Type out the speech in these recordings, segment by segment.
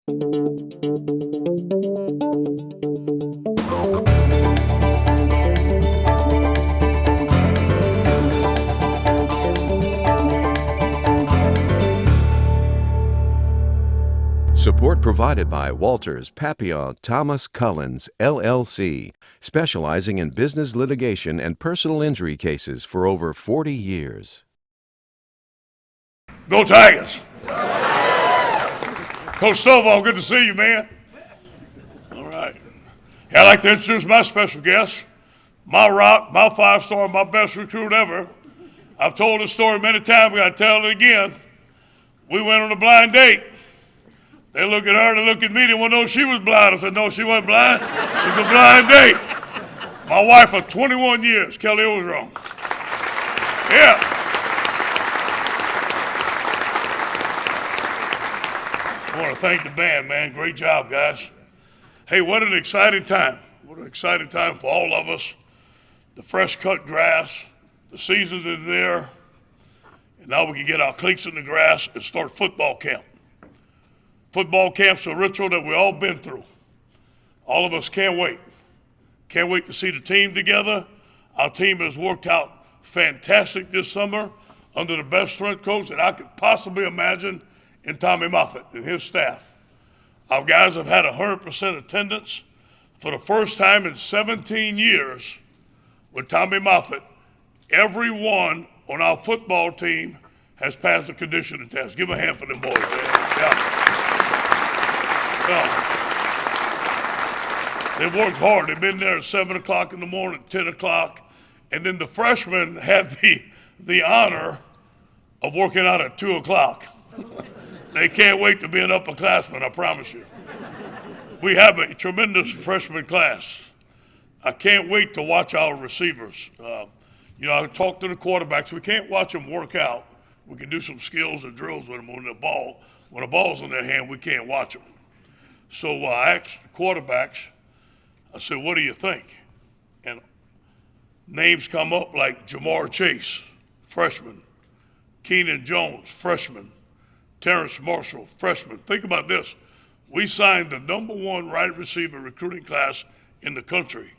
Support provided by Walters, Papillon, Thomas Cullins, LLC, specializing in business litigation and personal injury cases for over 40 years. Go Tigers! Coach Sullivan, good to see you, man. All right. Hey, I'd like to introduce my special guest, my rock, my five-star, my best recruit ever. I've told this story many times, but I tell it again. We went on a blind date. They look at her, they look at me, they want to know if she was blind. I said, no, she wasn't blind. It was a blind date. My wife of 21 years, Kelly Orgeron. Yeah. I want to thank the band, man. Great job, guys. Hey, what an exciting time. What an exciting time for all of us. The fresh cut grass, the seasons are there, and now we can get our cleats in the grass and start football camp. Football camp's a ritual that we've all been through. All of us can't wait. Can't wait to see the team together. Our team has worked out fantastic this summer under the best strength coach that I could possibly imagine in Tommy Moffitt and his staff. Our guys have had 100% attendance for the first time in 17 years with Tommy Moffitt. Everyone on our football team has passed the conditioning test. Give a hand for them boys, man. Yeah. They've worked hard. They've been there at 7 o'clock in the morning, 10 o'clock. And then the freshmen had the honor of working out at 2 o'clock. They can't wait to be an upperclassman, I promise you. We have a tremendous freshman class. I can't wait to watch our receivers. I talk to the quarterbacks. We can't watch them work out. We can do some skills and drills with them when the ball's in their hand, we can't watch them. So I asked the quarterbacks, I said, what do you think? And names come up like Jamar Chase, freshman, Keenan Jones, freshman, Terrence Marshall, freshman. Think about this. We signed the #1 wide receiver recruiting class in the country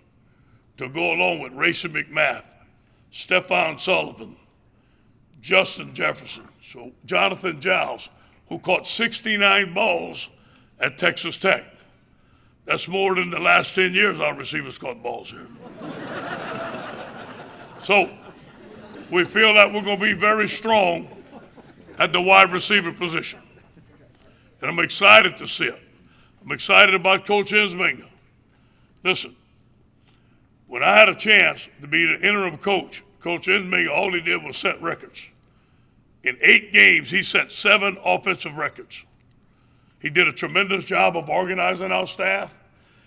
to go along with Racing McMath, Stephon Sullivan, Justin Jefferson, so Jonathan Giles, who caught 69 balls at Texas Tech. That's more than the last 10 years our receivers caught balls here. So we feel that we're going to be very strong at the wide receiver position. And I'm excited to see it. I'm excited about Coach Mcmillan. Listen, when I had a chance to be the interim coach, Coach Mcmillan, all he did was set records. In 8 games, he set 7 offensive records. He did a tremendous job of organizing our staff.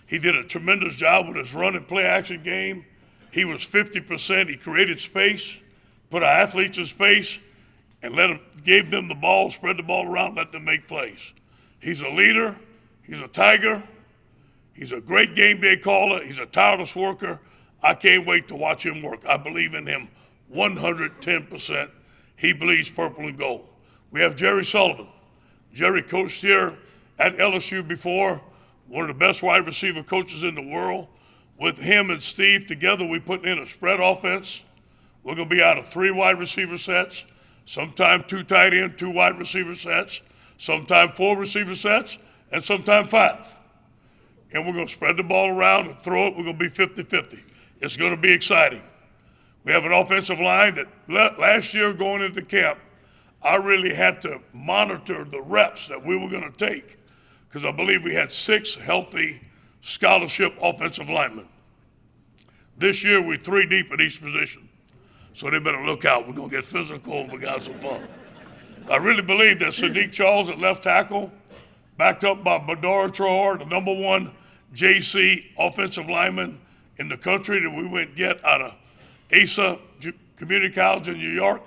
He did a tremendous job with his run and play action game. He was 50%. He created space, put our athletes in space, and gave them the ball, spread the ball around, let them make plays. He's a leader. He's a Tiger. He's a great game day caller. He's a tireless worker. I can't wait to watch him work. I believe in him 110%. He bleeds purple and gold. We have Jerry Sullivan. Jerry coached here at LSU before, one of the best wide receiver coaches in the world. With him and Steve together, we put in a spread offense. We're going to be out of 3 wide receiver sets, sometime 2 tight end, 2 wide receiver sets, sometime 4 receiver sets, and sometime 5. And we're going to spread the ball around and throw it. We're going to be 50-50. It's going to be exciting. We have an offensive line that last year going into camp, I really had to monitor the reps that we were going to take because I believe we had 6 healthy scholarship offensive linemen. This year, we're 3 deep at each position. So they better look out. We're going to get physical and we got some fun. I really believe that Sadiq Charles at left tackle, backed up by Badara Traore, the #1 JC offensive lineman in the country that we went get out of Asa Community College in New York.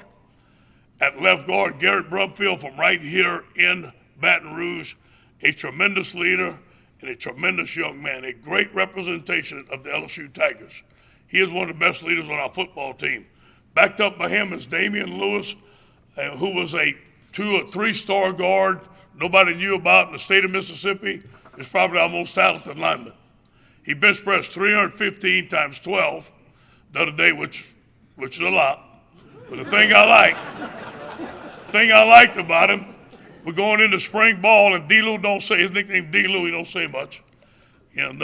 At left guard, Garrett Brumfield from right here in Baton Rouge, a tremendous leader and a tremendous young man, a great representation of the LSU Tigers. He is one of the best leaders on our football team. Backed up by him is Damian Lewis, who was a 2 or 3-star guard nobody knew about in the state of Mississippi, is probably our most talented lineman. He bench pressed 315 times 12 the other day, which is a lot. But the thing I liked about him, we're going into spring ball, and D-Lou don't say, his nickname D-Lou, he don't say much. And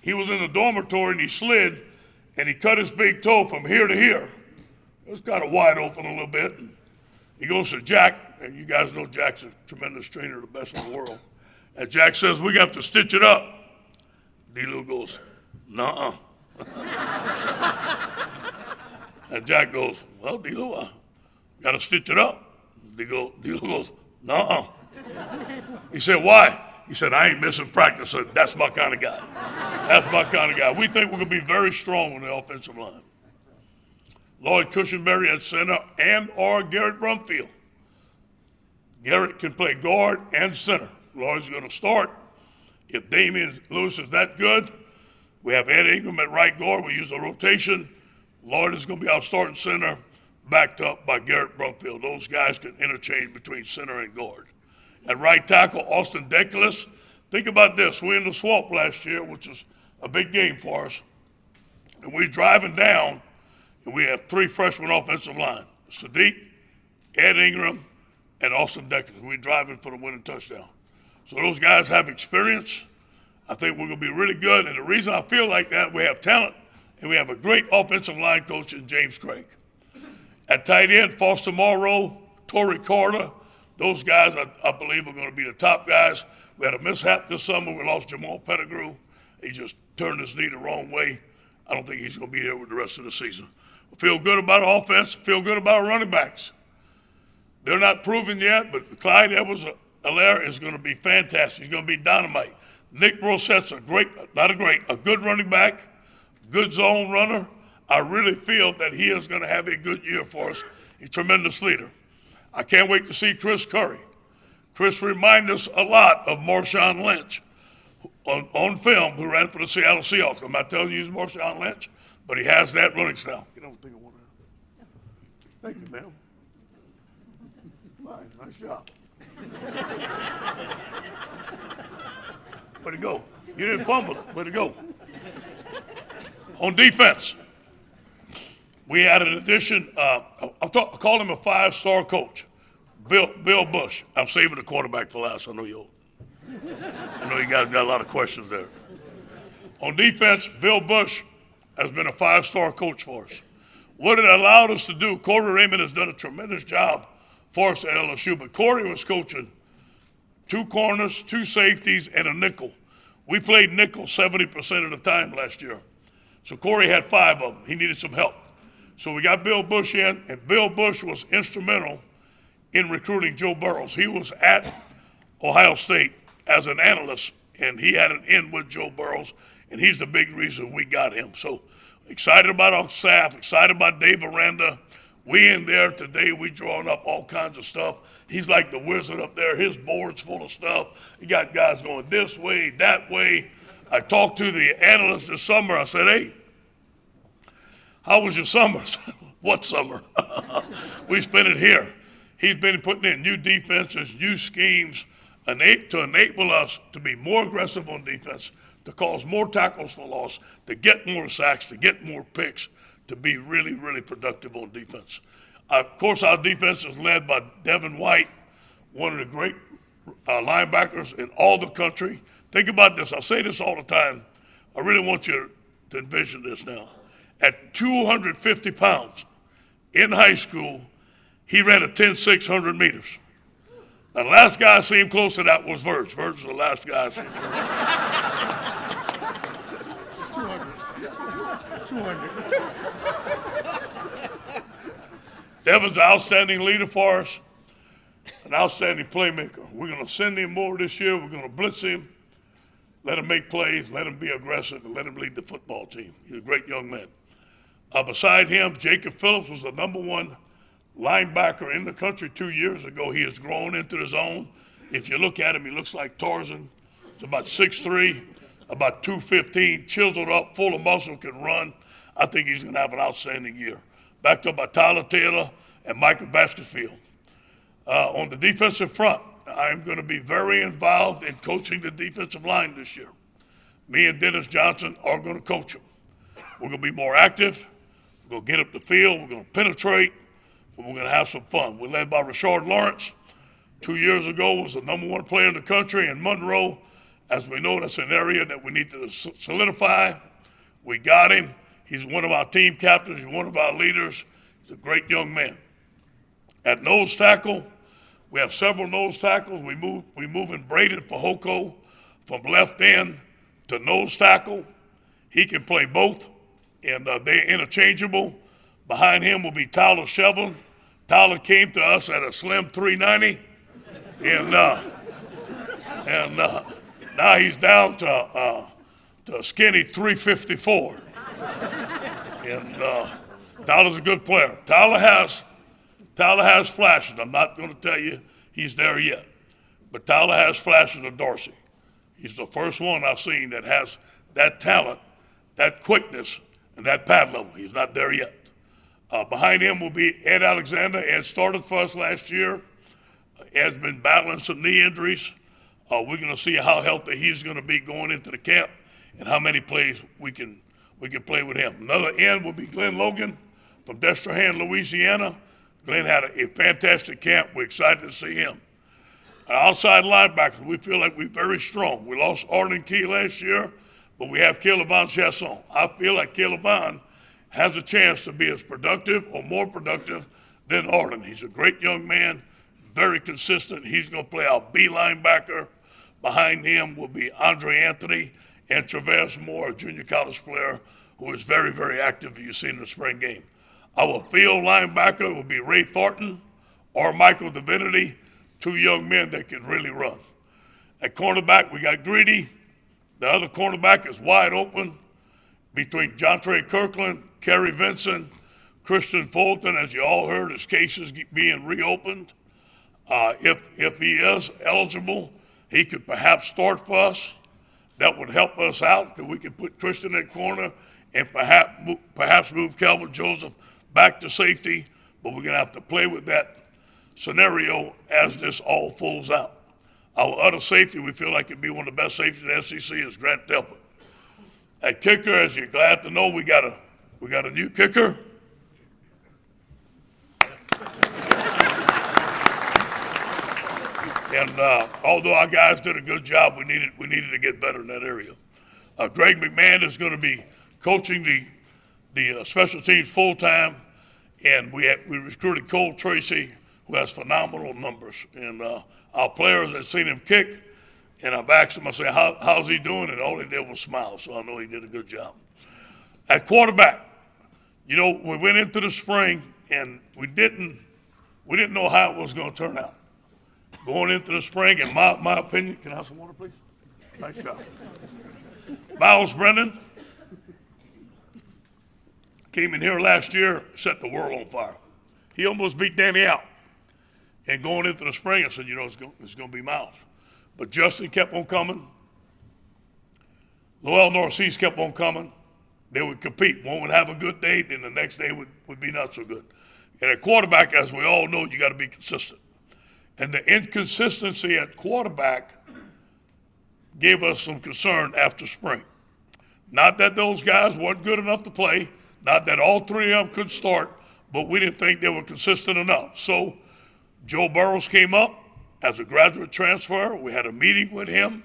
he was in the dormitory, and he slid, and he cut his big toe from here to here. It was kind of wide open a little bit. And he goes to Jack, and you guys know Jack's a tremendous trainer, the best in the world. And Jack says, we got to stitch it up. D-Lou goes, nuh-uh. And Jack goes, well, D-Lou, I got to stitch it up. D-Lou goes, nuh-uh. He said, why? He said, I ain't missing practice. So that's my kind of guy. That's my kind of guy. We think we're going to be very strong on the offensive line. Lloyd Cushenberry at center and or Garrett Brumfield. Garrett can play guard and center. Lloyd's going to start. If Damian Lewis is that good, we have Ed Ingram at right guard. We use a rotation. Lloyd is going to be our starting center, backed up by Garrett Brumfield. Those guys can interchange between center and guard. At right tackle, Austin Deculus. Think about this. We're in the swamp last year, which is a big game for us. And we're driving down, and we have three freshman offensive line. Sadiq, Ed Ingram, and Austin Deculus. We're driving for the winning touchdown. So those guys have experience. I think we're going to be really good. And the reason I feel like that, we have talent, and we have a great offensive line coach in James Craig. At tight end, Foster Morrow, Torrey Carter. Those guys, I believe, are going to be the top guys. We had a mishap this summer. We lost Jamal Pettigrew. He just turned his knee the wrong way. I don't think he's going to be there with the rest of the season. I feel good about our offense. I feel good about our running backs. They're not proven yet, but Clyde Edwards-Helaire is going to be fantastic. He's going to be dynamite. Nick Rosette's a good running back, good zone runner. I really feel that he is going to have a good year for us. He's a tremendous leader. I can't wait to see Chris Curry. Chris reminds us a lot of Marshawn Lynch on film, who ran for the Seattle Seahawks. I'm not telling you he's Marshawn Lynch, but he has that running style. You know, take a one. Thank you, ma'am. Fine, nice job. Way to go. You didn't fumble it. Way to go. On defense, we had an addition. I call him a five-star coach, Bill Bush. I'm saving the quarterback for last. I know you guys got a lot of questions there. On defense, Bill Bush has been a five-star coach for us. What it allowed us to do, Corey Raymond has done a tremendous job for us at LSU, but Corey was coaching two corners, two safeties, and a nickel. We played nickel 70% of the time last year. So Corey had five of them. He needed some help. So we got Bill Bush in, and Bill Bush was instrumental in recruiting Joe Burrows. He was at Ohio State as an analyst, and he had an in with Joe Burrows, and he's the big reason we got him. So excited about our staff, excited about Dave Aranda. We in there today, we drawing up all kinds of stuff. He's like the wizard up there. His board's full of stuff. He got guys going this way, that way. I talked to the analyst this summer. I said, hey, how was your summer? What summer? We spent it here. He's been putting in new defenses, new schemes, to enable us to be more aggressive on defense, to cause more tackles for loss, to get more sacks, to get more picks, to be really, really productive on defense. Of course, our defense is led by Devin White, one of the great linebackers in all the country. Think about this. I say this all the time. I really want you to envision this now. At 250 pounds in high school, he ran a 10.6 100 meters. Now, the last guy I seen close to that was Verge. Verge was the last guy I seen. 200. Devin's an outstanding leader for us, an outstanding playmaker. We're going to send him more this year. We're going to blitz him, let him make plays, let him be aggressive, and let him lead the football team. He's a great young man. Beside him, Jacob Phillips was the #1 linebacker in the country 2 years ago. He has grown into the zone. If you look at him, he looks like Tarzan. He's about 6'3", about 215, chiseled up, full of muscle, can run. I think he's going to have an outstanding year. Backed up by Tyler Taylor and Michael Baskerville. On the defensive front, I'm going to be very involved in coaching the defensive line this year. Me and Dennis Johnson are going to coach them. We're going to be more active. We're going to get up the field. We're going to penetrate. And we're going to have some fun. We're led by Rashard Lawrence. 2 years ago was the #1 player in the country in Monroe. As we know, that's an area that we need to solidify. We got him. He's one of our team captains. He's one of our leaders. He's a great young man. At nose tackle, we have several nose tackles. We move in Braden Fahoko from left end to nose tackle. He can play both, and they're interchangeable. Behind him will be Tyler Shevlin. Tyler came to us at a slim 390, and now he's down to a skinny 354. And Tyler's a good player. Tyler has flashes. I'm not going to tell you he's there yet, but Tyler has flashes of Dorsey. He's the first one I've seen that has that talent, that quickness, and that pad level. He's not there yet. Behind him will be Ed Alexander. Ed started for us last year. Ed's been battling some knee injuries. We're going to see how healthy he's going to be going into the camp and how many plays we can play with him. Another end will be Glenn Logan from Destrehan, Louisiana. Glenn had a fantastic camp. We're excited to see him. Outside linebackers, we feel like we're very strong. We lost Arden Key last year, but we have Caleb Chasson. I feel like Caleb has a chance to be as productive or more productive than Arden. He's a great young man, very consistent. He's going to play our B linebacker. Behind him will be Andre Anthony and Traverse Moore, a junior college player who is very, very active, you've seen in the spring game. Our field linebacker will be Ray Thornton or Michael Divinity, 2 young men that can really run. At cornerback, we got Greedy. The other cornerback is wide open between Jontre Kirkland, Kerry Vinson, Christian Fulton. As you all heard, his case is being reopened. If he is eligible, he could perhaps start for us. That would help us out because we could put Christian at corner and perhaps move Calvin Joseph back to safety, but we're going to have to play with that scenario as this all folds out. Our other safety, we feel like could be one of the best safeties in the SEC is Grant Delpit. At kicker, as you're glad to know, we got a new kicker. And although our guys did a good job, we needed to get better in that area. Greg McMahon is going to be coaching the special teams full time, and we recruited Cole Tracy, who has phenomenal numbers. And our players have seen him kick, and I've asked him, I say, how's he doing? And all he did was smile, so I know he did a good job. At quarterback, we went into the spring, and we didn't know how it was going to turn out. Going into the spring, in my opinion, can I have some water, please? Nice job. Miles Brennan came in here last year, set the world on fire. He almost beat Danny out. And going into the spring, I said, it's going to be Miles. But Justin kept on coming. Lowell Narcisse kept on coming. They would compete. One would have a good day, then the next day would be not so good. And at quarterback, as we all know, you got to be consistent. And the inconsistency at quarterback gave us some concern after spring. Not that those guys weren't good enough to play, not that all three of them could start, but we didn't think they were consistent enough. So Joe Burrows came up as a graduate transfer. We had a meeting with him.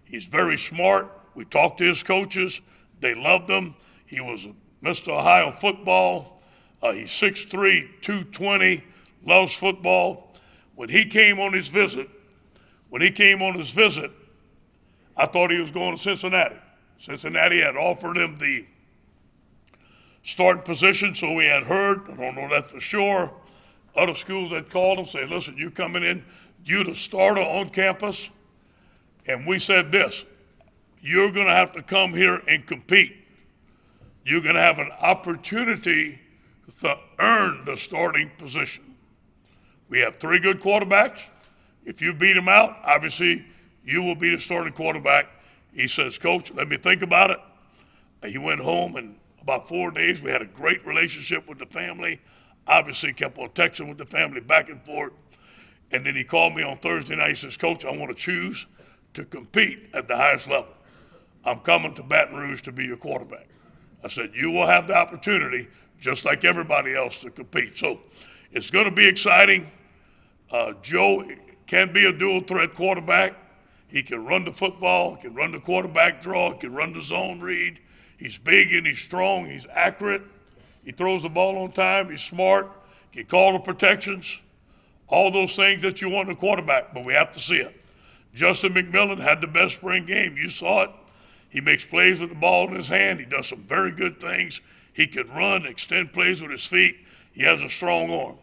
He's very smart. We talked to his coaches. They loved him. He was Mr. Ohio football. He's 6'3", 220, loves football. When he came on his visit, I thought he was going to Cincinnati. Cincinnati had offered him the starting position, so we had heard, I don't know that for sure. Other schools had called him, say, listen, you coming in, you the starter on campus. And we said this, you're going to have to come here and compete. You're going to have an opportunity to earn the starting position. We have 3 good quarterbacks. If you beat them out, obviously you will be the starting quarterback. He says, Coach, let me think about it. He went home, and about 4 days, we had a great relationship with the family. Obviously kept on texting with the family back and forth. And then he called me on Thursday night and says, Coach, I want to choose to compete at the highest level. I'm coming to Baton Rouge to be your quarterback. I said, you will have the opportunity, just like everybody else, to compete. So it's going to be exciting. Joe can be a dual threat quarterback. He can run the football, can run the quarterback draw, can run the zone read. He's big and he's strong, he's accurate. He throws the ball on time, he's smart, can call the protections. All those things that you want in a quarterback, but we have to see it. Justin Mcmillan had the best spring game. You saw it. He makes plays with the ball in his hand. He does some very good things. He can run, extend plays with his feet. He has a strong arm.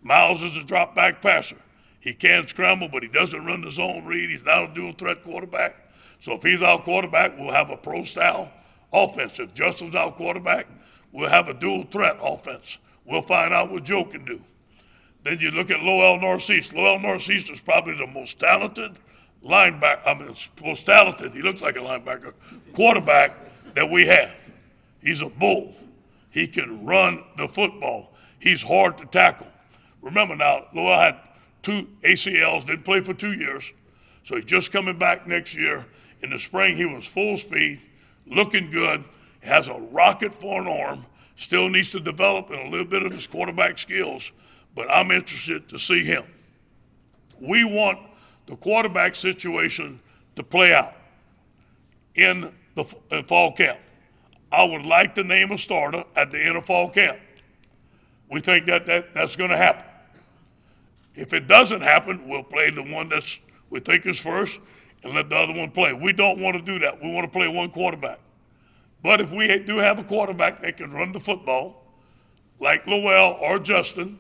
Miles is a drop back passer. He can scramble, but he doesn't run the zone read. He's not a dual threat quarterback. So if he's our quarterback, we'll have a pro style offense. If Justin's our quarterback, we'll have a dual threat offense. We'll find out what Joe can do. Then you look at Lowell Northeast. Lowell Northeast is probably the most talented most talented, he looks like a linebacker, quarterback that we have. He's a bull. He can run the football. He's hard to tackle. Remember now, Lowell had 2 ACLs, didn't play for 2 years, so he's just coming back next year. In the spring, he was full speed, looking good, has a rocket for an arm, still needs to develop in a little bit of his quarterback skills, but I'm interested to see him. We want the quarterback situation to play out in fall camp. I would like to name a starter at the end of fall camp. We think that's going to happen. If it doesn't happen, we'll play the one that's we think is first and let the other one play. We don't want to do that. We want to play one quarterback. But if we do have a quarterback that can run the football, like Lowell or Justin,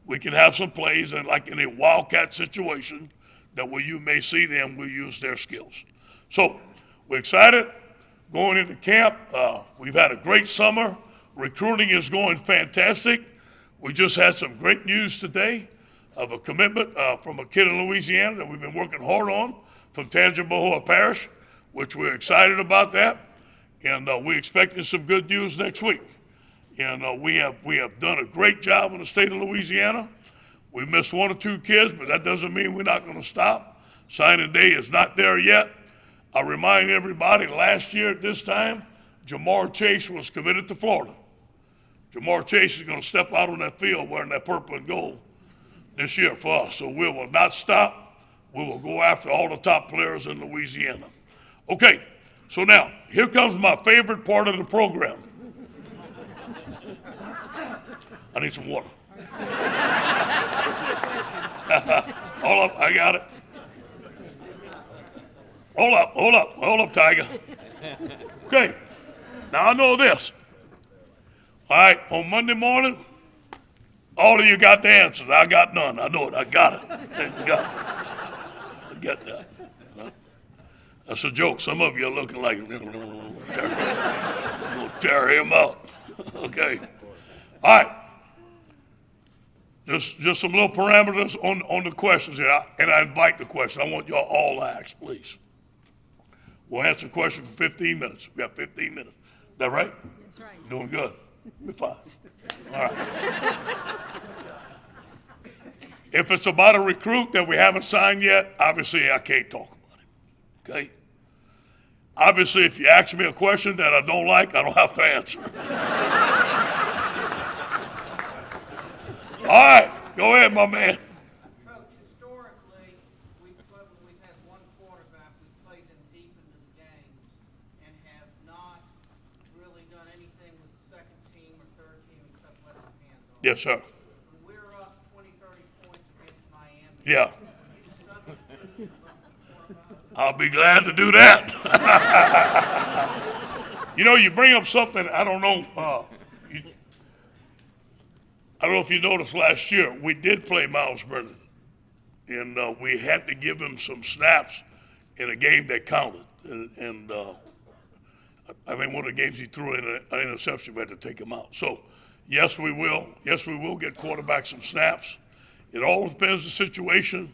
we can have some plays, and like in a wildcat situation that where you may see them, we'll use their skills. So we're excited going into camp. We've had a great summer. Recruiting is going fantastic. We just had some great news today of a commitment from a kid in Louisiana that we've been working hard on from Tangipahoa Parish, which we're excited about that. And we're expecting some good news next week. And we have done a great job in the state of Louisiana. We missed 1 or 2 kids, but that doesn't mean we're not going to stop. Signing day is not there yet. I remind everybody, last year at this time, Jamar Chase was committed to Florida. Jamar Chase is going to step out on that field wearing that purple and gold this year for us. So we will not stop. We will go after all the top players in Louisiana. Okay, so now, here comes my favorite part of the program. I need some water. Hold up, I got it. Hold up, Tiger. Okay, now I know this. All right, on Monday morning, all of you got the answers. I got none. I know it. I got it. I get that. Huh? That's a joke. Some of you are looking like, we'll tear him up. Okay. All right. Just some little parameters on the questions here, and I invite the question. I want y'all all to ask, please. We'll answer the question for 15 minutes. We got 15 minutes. Is that right? That's right. Doing good. We're fine. All right. If it's about a recruit that we haven't signed yet, obviously I can't talk about it. Okay? Obviously, if you ask me a question that I don't like, I don't have to answer. All right, go ahead, my man. Coach, historically, we've had one quarterback. We've played them deep into the game and have not really done anything with the second team or third team except let them hands on. Yes, sir. When we're up 20, 30 points against Miami, Yeah. will you substitute quarterback? I'll be glad to do that. You know, you bring up something, I don't know if you noticed last year, we did play Miles Brennan, and we had to give him some snaps in a game that counted. And I think one of the games he threw in an interception, we had to take him out. So, yes, we will. Yes, we will get quarterback some snaps. It all depends the situation.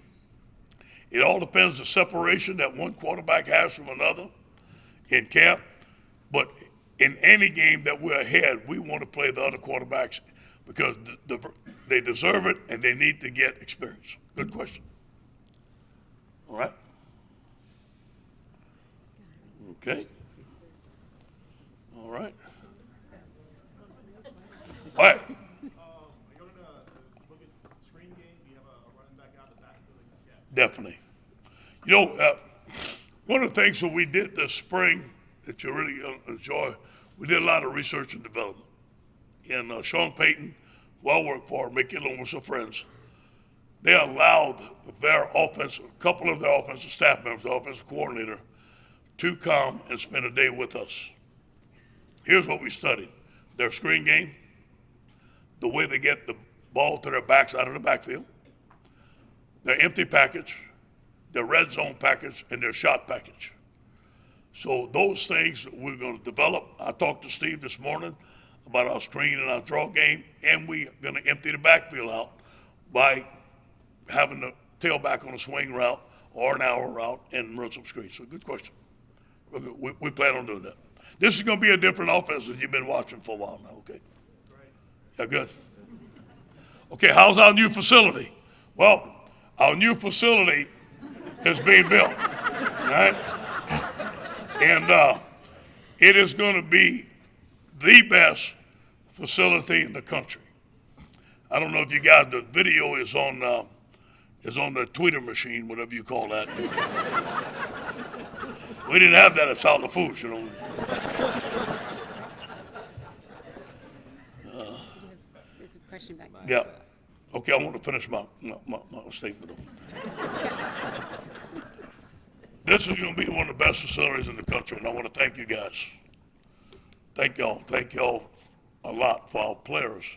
It all depends the separation that one quarterback has from another in camp. But in any game that we're ahead, we want to play the other quarterbacks because they deserve it and they need to get experience. Good question. All right. Okay. All right. All right. Are you going to look at the screen game? Do you have a running back out the backfield that you can catch? Definitely. You know, one of the things that we did this spring that you really enjoy, we did a lot of research and development. And Sean Payton, who I work for, Mcmillan with some friends, they allowed their offense, a couple of their offensive staff members, the offensive coordinator, to come and spend a day with us. Here's what we studied: their screen game, the way they get the ball to their backs out of the backfield, their empty package, their red zone package, and their shot package. So those things we're going to develop. I talked to Steve this morning about our screen and our draw game, and we're going to empty the backfield out by having the tailback on a swing route or an arrow route and run some screens. So good question. We plan on doing that. This is going to be a different offense that you've been watching for a while now, okay? Yeah, good. Okay, how's our new facility? Well, our new facility is being built, all right? And it is going to be the best facility in the country. I don't know if you guys, the video is on the Twitter machine, whatever you call that. We didn't have that at Solid Foods, you know. There's a question back there. Yeah. Okay, I want to finish my statement. This is going to be one of the best facilities in the country, and I want to thank you guys. Thank y'all a lot for our players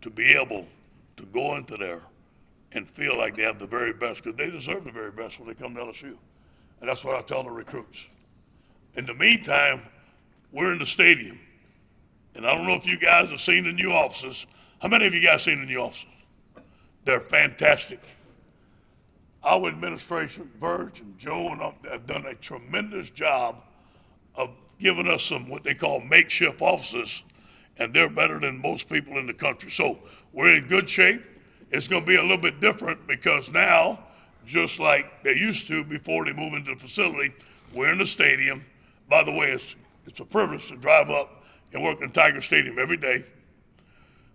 to be able to go into there and feel like they have the very best, because they deserve the very best when they come to LSU. And that's what I tell the recruits. In the meantime, we're in the stadium. And I don't know if you guys have seen the new offices. How many of you guys seen the new offices? They're fantastic. Our administration, Verge and Joe, and have done a tremendous job of giving us some what they call makeshift offices, and they're better than most people in the country. So we're in good shape. It's going to be a little bit different because now, just like they used to before they move into the facility, we're in the stadium. By the way, it's a privilege to drive up and work in Tiger Stadium every day.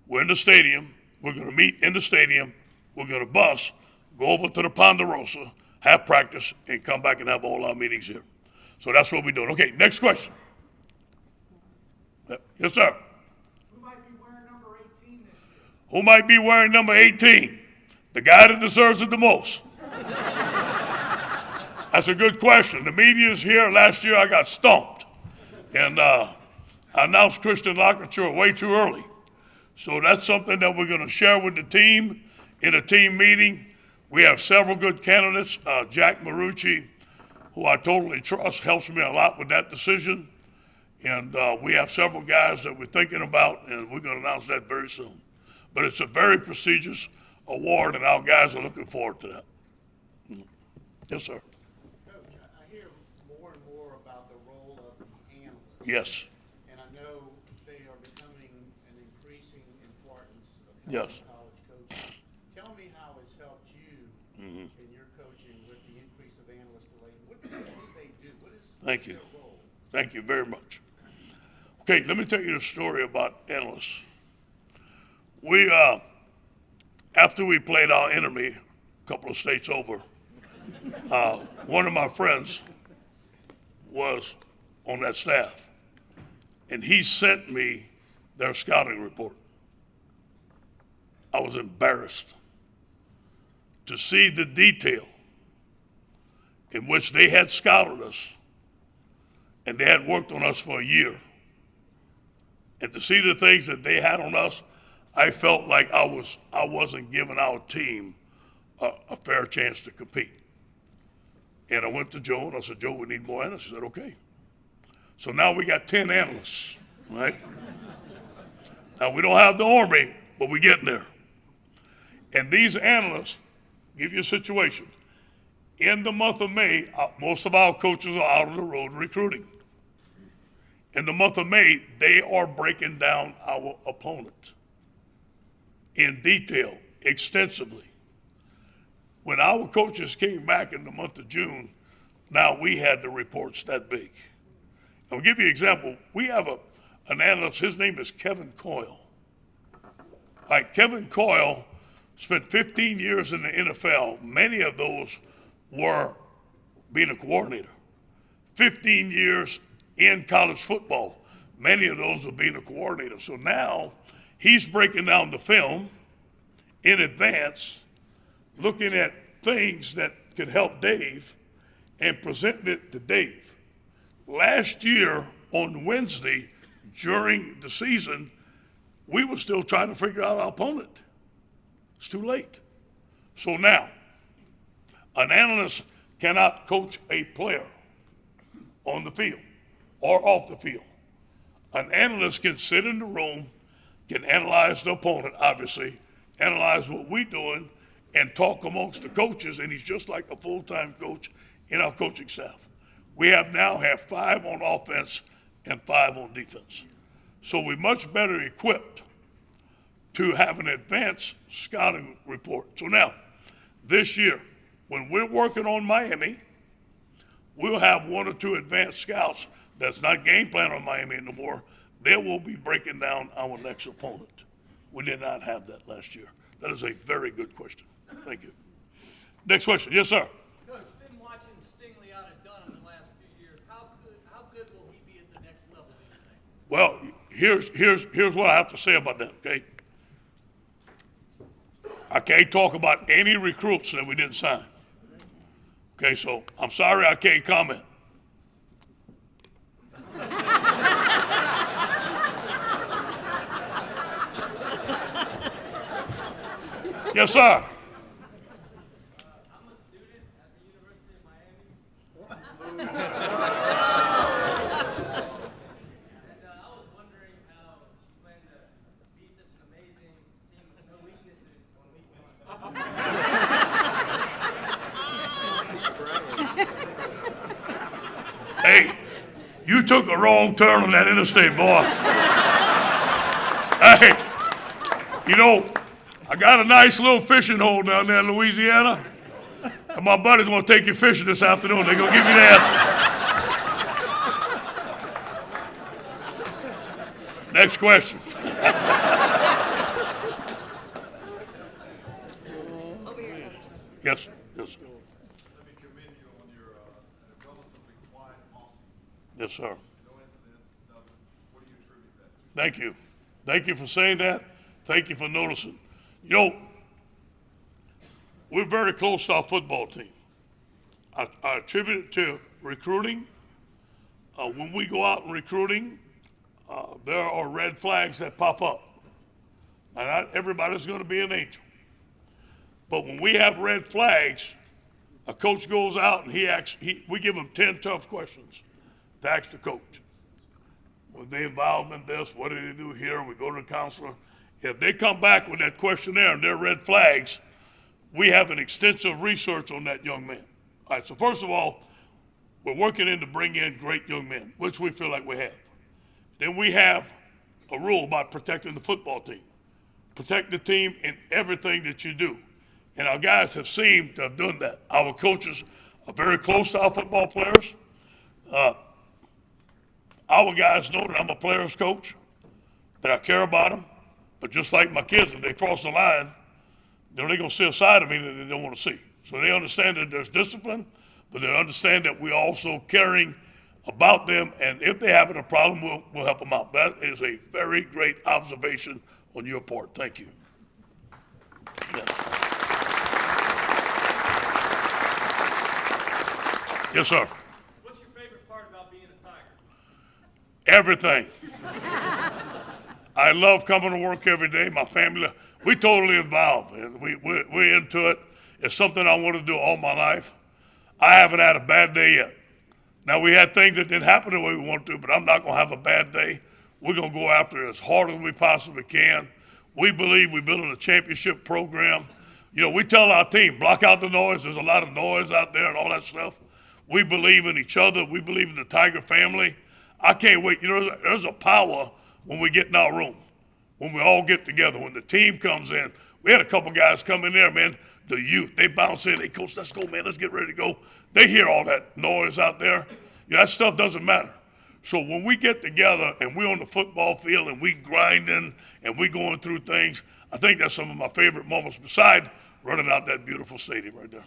We're in the stadium. We're going to meet in the stadium. We're going to bus, go over to the Ponderosa, have practice, and come back and have all our meetings here. So that's what we're doing. Okay, next question. Yes, sir. Who might be wearing number 18 this year? Who might be wearing number 18? The guy that deserves it the most. That's a good question. The media's here. Last year I got stumped. And I announced Christian Lockerture way too early. So that's something that we're going to share with the team in a team meeting. We have several good candidates. Jack Marucci, who I totally trust, helps me a lot with that decision. And we have several guys that we're thinking about, and we're going to announce that very soon. But it's a very prestigious award, and our guys are looking forward to that. Yes, sir. Coach, I hear more and more about the role of analysts. Yes. And I know they are becoming an increasing importance of Yes. college coaching. Tell me how it's helped you in your coaching with the increase of analysts lately. What do they do? What is Thank you. their role? Thank you very much. Okay, let me tell you the story about analysts. We, after we played our enemy a couple of states over, one of my friends was on that staff, and he sent me their scouting report. I was embarrassed to see the detail in which they had scouted us, and they had worked on us for a year. And to see the things that they had on us, I felt like I wasn't giving our team a fair chance to compete. And I went to Joe and I said, Joe, we need more analysts. He said, okay. So now we got 10 analysts, right? Now we don't have the Army, but we're getting there. And these analysts give you a situation. In the month of May, most of our coaches are out on the road recruiting. In the month of May, they are breaking down our opponent. in detail, extensively. When our coaches came back in the month of June, now we had the reports that big. I'll give you an example. We have an analyst, his name is Kevin Coyle. Like Kevin Coyle spent 15 years in the NFL. Many of those were being a coordinator. 15 years in college football. Many of those were being a coordinator. So now he's breaking down the film in advance, looking at things that could help Dave and presenting it to Dave. Last year on Wednesday during the season, we were still trying to figure out our opponent. It's too late. So now, an analyst cannot coach a player on the field or off the field. An analyst can sit in the room, can analyze the opponent, obviously, analyze what we're doing, and talk amongst the coaches, and he's just like a full-time coach in our coaching staff. We now have 5 on offense and 5 on defense. So we're much better equipped to have an advanced scouting report. So now, this year, when we're working on Miami, we'll have 1 or 2 advanced scouts that's not game plan on Miami anymore. They will be breaking down our next opponent. We did not have that last year. That is a very good question. Thank you. Next question. Yes, sir. Coach, been watching Stingley out of Dunham the last few years. How good will he be at the next level, do you think? Well, here's what I have to say about that, okay? I can't talk about any recruits that we didn't sign. Okay, so I'm sorry I can't comment. Yes, sir. I'm a student at the University of Miami. And I was wondering how you plan to beat such an amazing team with no weaknesses on week 1. Hey, you took a wrong turn on that interstate, boy. Hey, you know, I got a nice little fishing hole down there in Louisiana, and my buddies want to take you fishing this afternoon. They're going to give you the answer. Next question. Yes, yes, sir. Let me commend you on your relatively quiet offseason. Yes, sir. No incidents, nothing. What do you attribute that to? Thank you. Thank you for saying that. Thank you for noticing. You know, we're very close to our football team. I attribute it to recruiting. When we go out in recruiting, there are red flags that pop up. And not everybody's going to be an angel. But when we have red flags, a coach goes out and we give him 10 tough questions to ask the coach. Were they involved in this? What did they do here? We go to the counselor. If they come back with that questionnaire and their red flags, we have an extensive research on that young man. All right, so first of all, we're working in to bring in great young men, which we feel like we have. Then we have a rule about protecting the football team. Protect the team in everything that you do. And our guys have seemed to have done that. Our coaches are very close to our football players. Our guys know that I'm a player's coach, that I care about them. But just like my kids, if they cross the line, they're going to see a side of me that they don't want to see. So they understand that there's discipline, but they understand that we're also caring about them, and if they have a problem, we'll help them out. That is a very great observation on your part. Thank you. Yes, yes, sir. What's your favorite part about being a Tiger? Everything. I love coming to work every day. My family, we totally involved. We're into it. It's something I want to do all my life. I haven't had a bad day yet. Now, we had things that didn't happen the way we want to, but I'm not going to have a bad day. We're going to go after it as hard as we possibly can. We believe we're building a championship program. You know, we tell our team, block out the noise. There's a lot of noise out there and all that stuff. We believe in each other. We believe in the Tiger family. I can't wait. You know, there's a power when we get in our room. when we all get together, when the team comes in. We had a couple guys come in there, man, the youth. They bounce in. Hey, coach, let's go, man. Let's get ready to go. They hear all that noise out there. That stuff doesn't matter. So when we get together and we're on the football field and we grinding and we going through things, I think that's some of my favorite moments besides running out that beautiful stadium right there.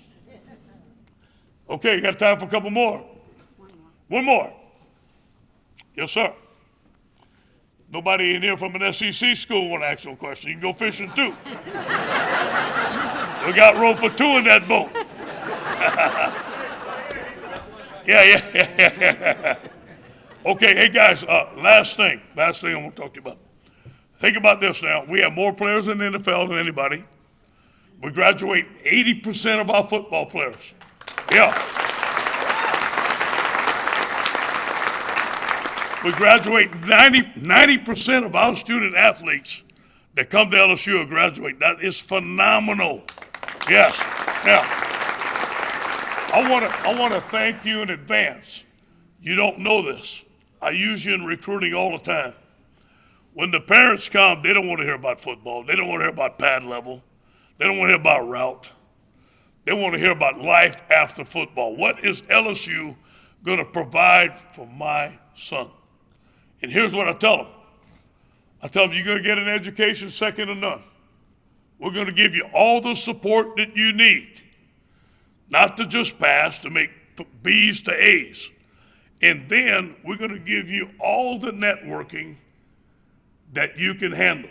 Okay, you got time for a couple more? One more. Yes, sir. Nobody in here from an SEC school want to ask no question. You can go fishing too. We got room for two in that boat. Yeah. Okay, hey guys, last thing I want to talk to you about. Think about this now. We have more players in the NFL than anybody. We graduate 80% of our football players. Yeah. We graduate 90% of our student athletes that come to LSU graduate. That is phenomenal. Yes. Now, I want to thank you in advance. You don't know this. I use you in recruiting all the time. When the parents come, they don't want to hear about football. They don't want to hear about pad level. They don't want to hear about route. They want to hear about life after football. What is LSU going to provide for my son? And here's what I tell them. I tell them, you're going to get an education second to none. We're going to give you all the support that you need, not to just pass, to make B's to A's. And then we're going to give you all the networking that you can handle.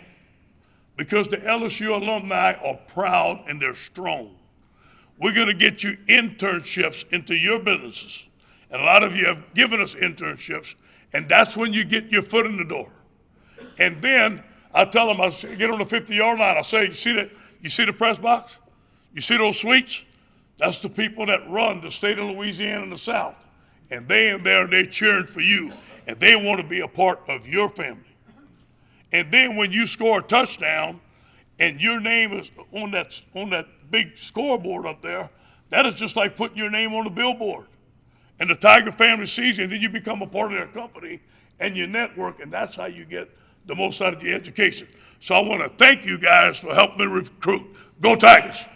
Because the LSU alumni are proud and they're strong. We're going to get you internships into your businesses. And a lot of you have given us internships, and that's when you get your foot in the door. And then I tell them, I get on the 50-yard line, I say, you see the press box? You see those suites? That's the people that run the state of Louisiana and the South. And they in there, they're cheering for you, and they want to be a part of your family. And then when you score a touchdown and your name is on that big scoreboard up there, that is just like putting your name on the billboard. And the Tiger family sees you, and then you become a part of their company and your network, and that's how you get the most out of your education. So I want to thank you guys for helping me recruit. Go Tigers!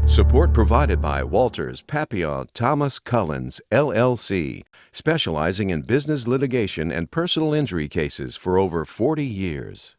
Support provided by Walters, Papillon, Thomas Cullins, LLC, specializing in business litigation and personal injury cases for over 40 years.